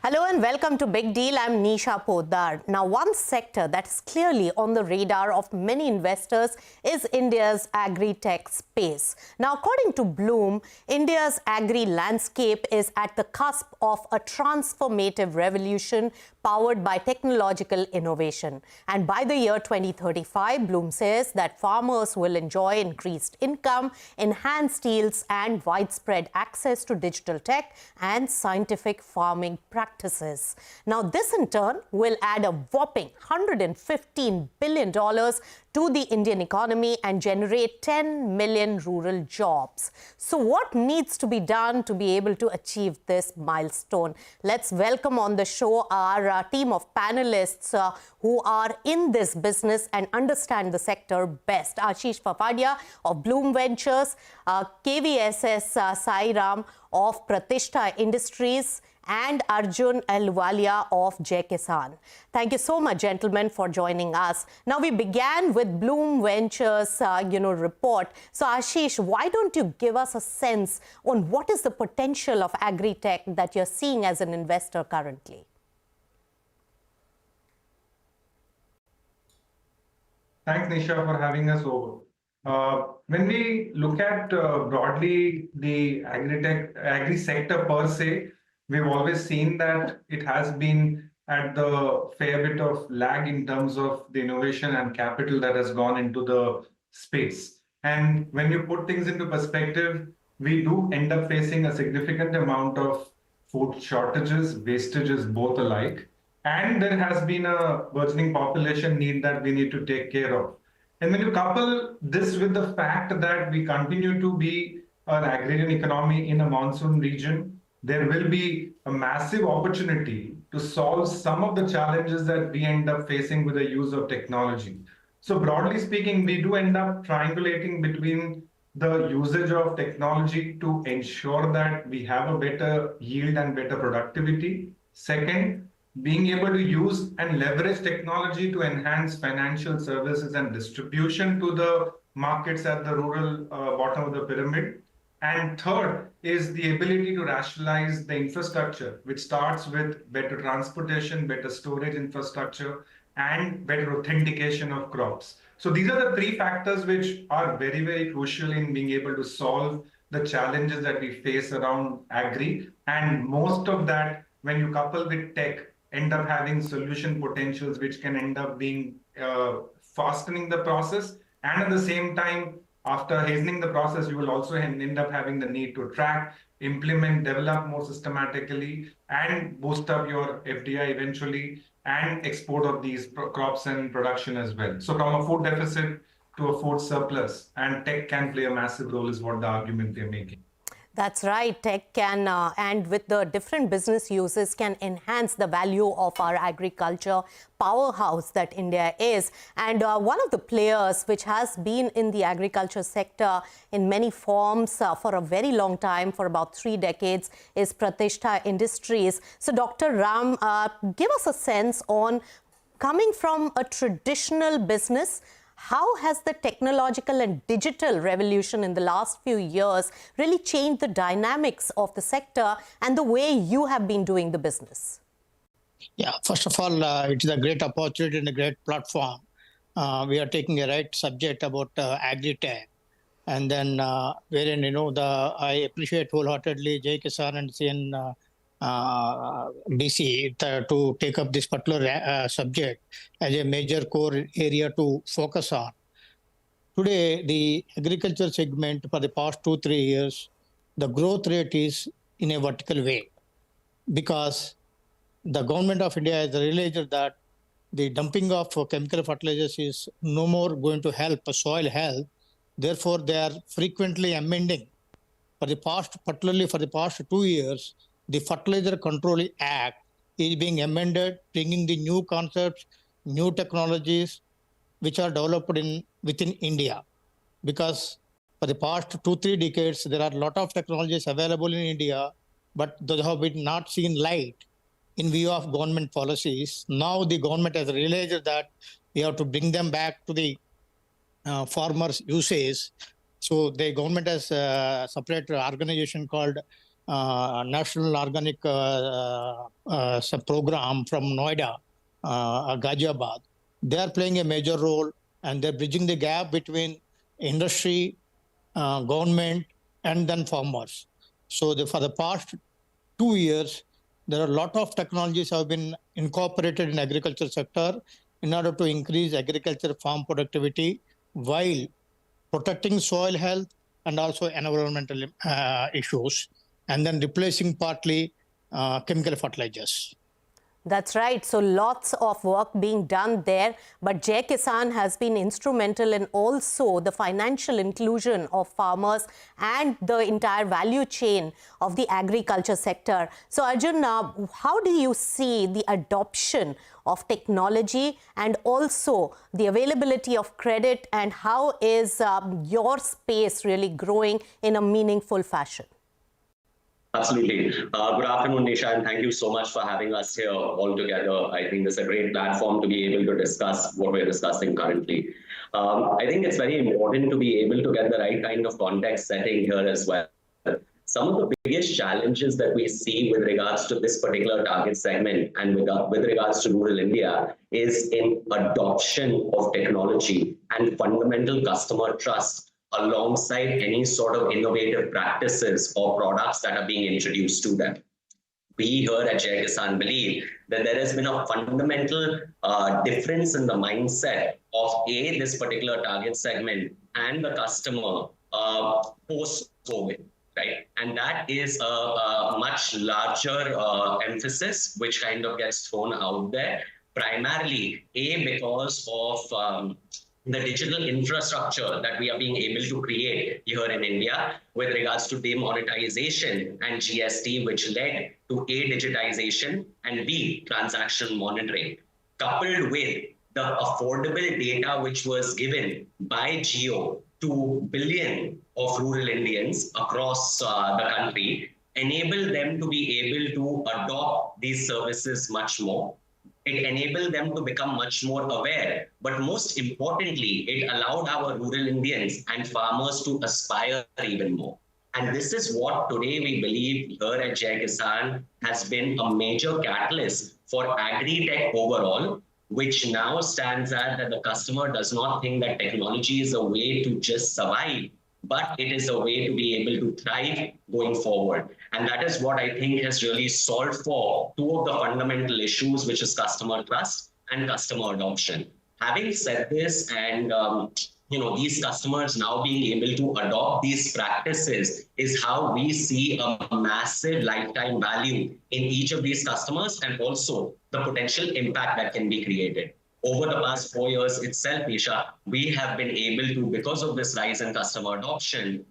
Hello and welcome to Big Deal. I'm Nisha Poddar. Now, one sector that is clearly on the radar of many investors is India's agri-tech space. Now, according to Blume, India's agri-landscape is at the cusp of a transformative revolution powered by technological innovation. And by the year 2035, Blume says that farmers will enjoy increased income, enhanced yields, and widespread access to digital tech and scientific farming practices. Now, this in turn will add a whopping $115 billion to the Indian economy and generate 10 million rural jobs. So what needs to be done to be able to achieve this milestone? Let's welcome on the show our team of panelists who are in this business and understand the sector best. Ashish Fafadia of Blume Ventures, KVSS Sairam of Pratishta Industries, and Arjun Ahluwalia of Jai Kisan. Thank you so much, gentlemen, for joining us. Now, we began with Blume Ventures, report. So, Ashish, why don't you give us a sense on what is the potential of agri-tech that you're seeing as an investor currently? Thanks, Nisha, for having us over. When we look at broadly the agri sector per se, we've always seen that it has been at the fair bit of lag in terms of the innovation and capital that has gone into the space. And when you put things into perspective, we do end up facing a significant amount of food shortages, wastages, both alike. And there has been a burgeoning population need that we need to take care of. And when you couple this with the fact that we continue to be an agrarian economy in a monsoon region, there will be a massive opportunity to solve some of the challenges that we end up facing with the use of technology. So broadly speaking, we do end up triangulating between the usage of technology to ensure that we have a better yield and better productivity. Second, being able to use and leverage technology to enhance financial services and distribution to the markets at the rural bottom of the pyramid. And third is the ability to rationalize the infrastructure, which starts with better transportation, better storage infrastructure, and better authentication of crops. So these are the three factors which are very, very crucial in being able to solve the challenges that we face around agri. And most of that, when you couple with tech, end up having solution potentials which can end up being fastening the process. And at the same time, after hastening the process, you will also end up having the need to track, implement, develop more systematically, and boost up your FDI eventually, and export of these crops and production as well. So from a food deficit to a food surplus, and tech can play a massive role is what the argument they're making. That's right. Tech can, and with the different business uses, can enhance the value of our agriculture powerhouse that India is. And one of the players which has been in the agriculture sector in many forms for a very long time, for about 3 decades, is Pratishta Industries. So, Dr. Ram, give us a sense on coming from a traditional business. How has the technological and digital revolution in the last few years really changed the dynamics of the sector and the way you have been doing the business? Yeah, first of all, it is a great opportunity and a great platform. We are taking a right subject about agri-tech. And then wherein, I appreciate wholeheartedly Jai Kisan and CNBC to take up this particular subject as a major core area to focus on. Today, the agriculture segment for the past 2-3 years, the growth rate is in a vertical way because the government of India has realized that the dumping of chemical fertilizers is no more going to help soil health. Therefore, they are frequently amending. Particularly for the past 2 years, the Fertilizer Control Act is being amended, bringing the new concepts, new technologies, which are developed within India. Because for the past 2-3 decades, there are a lot of technologies available in India, but those have been not seen light in view of government policies. Now the government has realized that we have to bring them back to the farmers' uses. So the government has a separate organization called National Organic Program from Noida, Ghaziabad. They are playing a major role, and they're bridging the gap between industry, government, and then farmers. So for the past 2 years, there are a lot of technologies have been incorporated in agriculture sector in order to increase agriculture farm productivity while protecting soil health and also environmental issues, and then replacing partly chemical fertilizers. That's right. So lots of work being done there. But Jai Kisan has been instrumental in also the financial inclusion of farmers and the entire value chain of the agriculture sector. So Arjun, how do you see the adoption of technology and also the availability of credit, and how is your space really growing in a meaningful fashion? Absolutely. Good afternoon, Nisha, and thank you so much for having us here all together. I think this is a great platform to be able to discuss what we're discussing currently. I think it's very important to be able to get the right kind of context setting here as well. Some of the biggest challenges that we see with regards to this particular target segment and with regards to rural India is in adoption of technology and fundamental customer trust alongside any sort of innovative practices or products that are being introduced to them. We here at Jai Kisan believe that there has been a fundamental difference in the mindset of this particular target segment and the customer post-COVID, right? And that is a much larger emphasis which kind of gets thrown out there, primarily because of the digital infrastructure that we are being able to create here in India with regards to demonetization and GST, which led to A, digitization, and B, transaction monitoring, coupled with the affordable data which was given by Geo to billion of rural Indians across the country, enable them to be able to adopt these services much more. It enabled them to become much more aware, but most importantly, it allowed our rural Indians and farmers to aspire even more. And this is what today we believe here at Jai Kisan has been a major catalyst for agri-tech overall, which now stands at that the customer does not think that technology is a way to just survive, but it is a way to be able to thrive going forward. And that is what I think has really solved for two of the fundamental issues, which is customer trust and customer adoption. Having said this, and these customers now being able to adopt these practices is how we see a massive lifetime value in each of these customers and also the potential impact that can be created. Over the past 4 years itself, Nisha, we have been able to, because of this rise in customer adoption,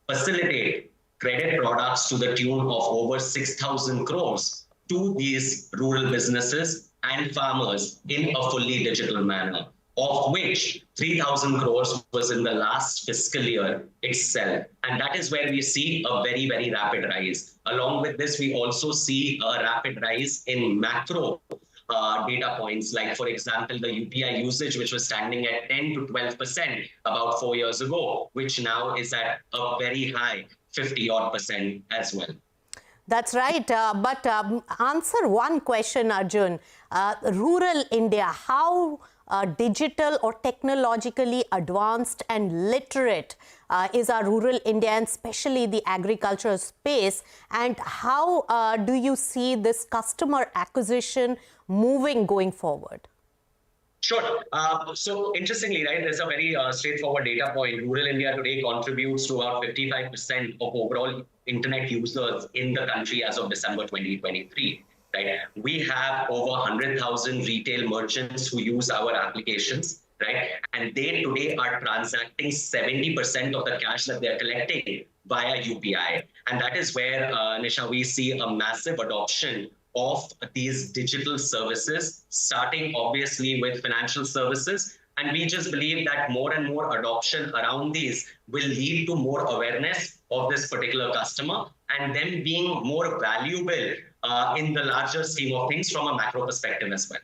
facilitate credit products to the tune of over 6,000 crores to these rural businesses and farmers in a fully digital manner, of which 3,000 crores was in the last fiscal year itself. And that is where we see a very, very rapid rise. Along with this, we also see a rapid rise in macro data points, like, for example, the UPI usage, which was standing at 10 to 12% about 4 years ago, which now is at a very high 50-odd% as well. That's right. But answer one question, Arjun. Rural India, how digital or technologically advanced and literate is our rural India, and especially the agricultural space? And how do you see this customer acquisition moving going forward? Sure. So interestingly, right, there's a very straightforward data point. Rural India today contributes to about 55% of overall internet users in the country as of December 2023. Right? We have over 100,000 retail merchants who use our applications, right? And they today are transacting 70% of the cash that they're collecting via UPI. And that is where, Nisha, we see a massive adoption of these digital services, starting obviously with financial services. And we just believe that more and more adoption around these will lead to more awareness of this particular customer and them being more valuable in the larger scheme of things from a macro perspective as well.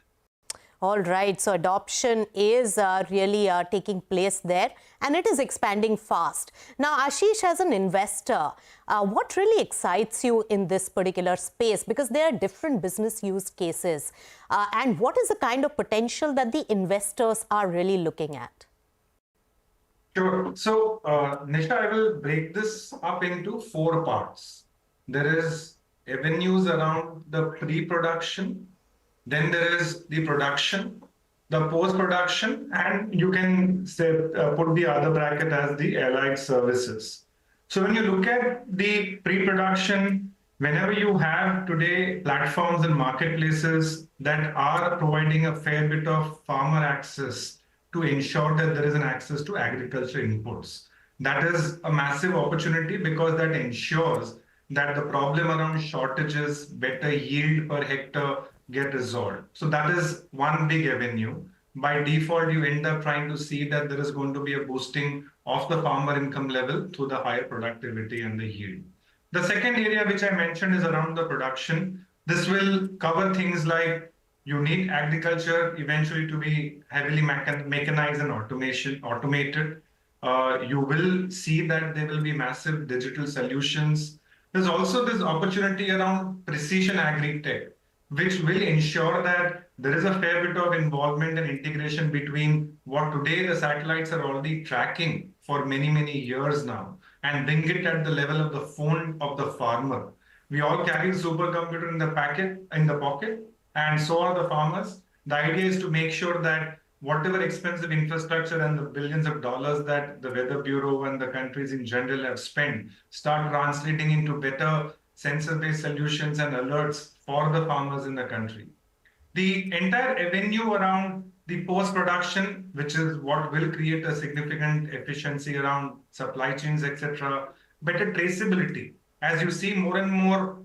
All right, so adoption is really taking place there and it is expanding fast. Now, Ashish, as an investor, what really excites you in this particular space? Because there are different business use cases. And what is the kind of potential that the investors are really looking at? Sure. So, Nisha, I will break this up into 4 parts. There is avenues around the pre-production, then there is the production, the post-production, and you can say put the other bracket as the allied services. So when you look at the pre-production, whenever you have today platforms and marketplaces that are providing a fair bit of farmer access to ensure that there is an access to agriculture inputs, that is a massive opportunity because that ensures that the problem around shortages, better yield per hectare get resolved. So that is one big avenue. By default, you end up trying to see that there is going to be a boosting of the farmer income level through the higher productivity and the yield. The second area which I mentioned is around the production. This will cover things like you need agriculture eventually to be heavily mechanized and automated. You will see that there will be massive digital solutions. There's also this opportunity around precision agri-tech, which will ensure that there is a fair bit of involvement and integration between what today the satellites are already tracking for many, many years now, and bring it at the level of the phone of the farmer. We all carry the supercomputer in the pocket, and so are the farmers. The idea is to make sure that whatever expensive infrastructure and the billions of dollars that the Weather Bureau and the countries in general have spent start translating into better sensor-based solutions and alerts for the farmers in the country. The entire avenue around the post-production, which is what will create a significant efficiency around supply chains, etc., better traceability. As you see more and more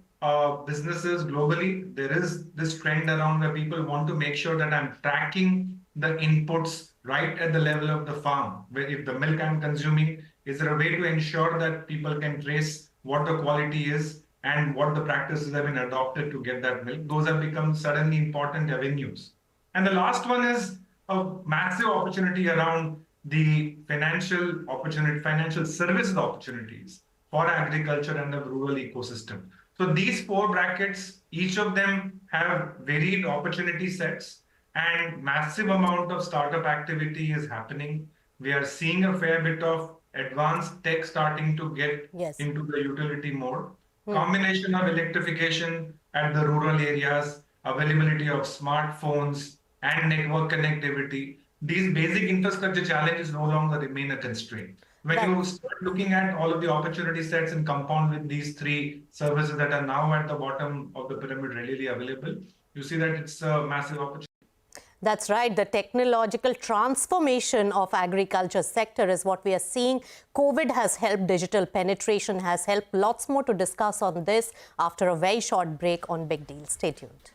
businesses globally, there is this trend around where people want to make sure that I'm tracking the inputs right at the level of the farm. Where if the milk I'm consuming, is there a way to ensure that people can trace what the quality is and what the practices have been adopted to get that milk? Those have become suddenly important avenues. And the last one is a massive opportunity around the financial services opportunities for agriculture and the rural ecosystem. So these 4 brackets, each of them have varied opportunity sets and massive amount of startup activity is happening. We are seeing a fair bit of advanced tech starting to get into the utility mode. Combination of electrification at the rural areas, availability of smartphones and network connectivity. These basic infrastructure challenges no longer remain a constraint. When you start looking at all of the opportunity sets and compound with these 3 services that are now at the bottom of the pyramid readily available, you see that it's a massive opportunity. That's right. The technological transformation of agriculture sector is what we are seeing. COVID has helped, digital penetration has helped. Lots more to discuss on this after a very short break on Big Deal. Stay tuned.